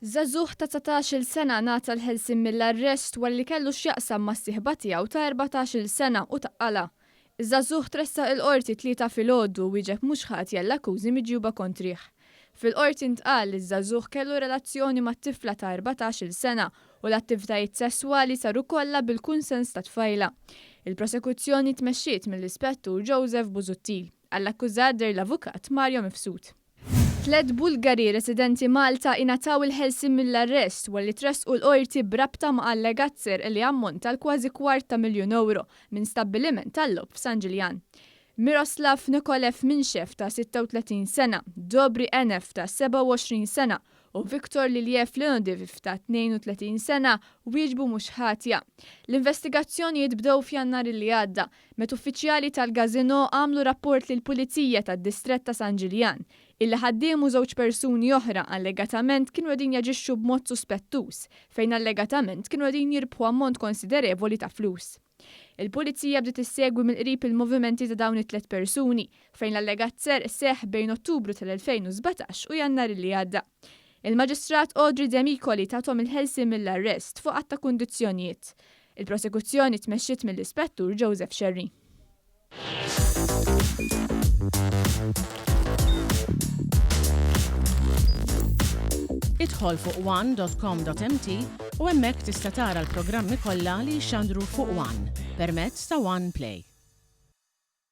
Żagħżugħ ta' 19-il sena ngħata l-ħelsien mill-arrest walli kellu x'jaqsam mas-sieħba tiegħu ta' 14-il sena u taqala. Iż-żagħżugħ tressaq il-qorti tlieta filgħodu u wieġeb mhux ħadd l-akkużi miġjuba kontrih. Fil-qorti ntqal li ż-żagħżugħ kellu relazzjoni mat-tifla ta' 14-il sena u l-attivitajiet sesswali saru kollha bil-kunsens ta' tfajla. Il-prosekuzzjoni tmexxiet mill-Ispettur Joseph Busuttil, għall-akkużat der l-avukat Mario Mifsud. 3 Bulgari residenti Malta ingħataw il-ħelsien mill-arrest walli tressqu l-qorti brabta ma' allegat ser li ammonta l-kważi €250,000 minn stabbiliment tal-logħob f'San Ġiljan. Miroslav Nikolev Minshev ta' 36 sena, Dobri Enef ta' 27 sena u Viktor Liljev Leondiv ta' 32 sena wieġbu mhux ħatja. L-investigazzjonijiet bdew f'Jannar li għadda, meta uffiċjali tal-Gazino għamlu rapport lill-Pulizija tad-Distrett ta' San Ġiljan illi ħaddiemu żewġ persuni oħra allegatament kienu qegħdin jaġixxu b'mod suspettuż fejn allegatament kienu qegħdin jirbħu ammont konsiderevoli ta' flus. Il-Pulizija bdiet issegwi mill-qrib il-movimenti ta' dawn it-3 persuni fejn l-allegat ser seħħ bejn Ottubru tal-2017 u Jannar li għadda. Il-Maġistrat Audrey Demikoli tagħthom il-ħelsien mill-arrest fuq qatt ta' kundizzjonijiet. Il-prosekuzzjoni tmexxiet mill-Ispettur Joseph Sherry. Idħol fuq one.com.mt u hemmhekk tista' tara l-programmi kollha li jxandru fuq One permezz ta' One Play.